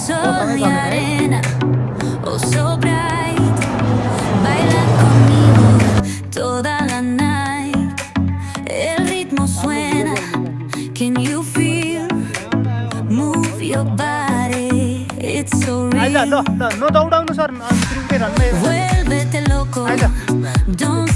sol y arena, oh so bright. Baila conmigo toda la night. El ritmo suena, can you feel? Move your body, it's so real. ल ल ल नदौडाउनु sir, Vuélvete loco, don't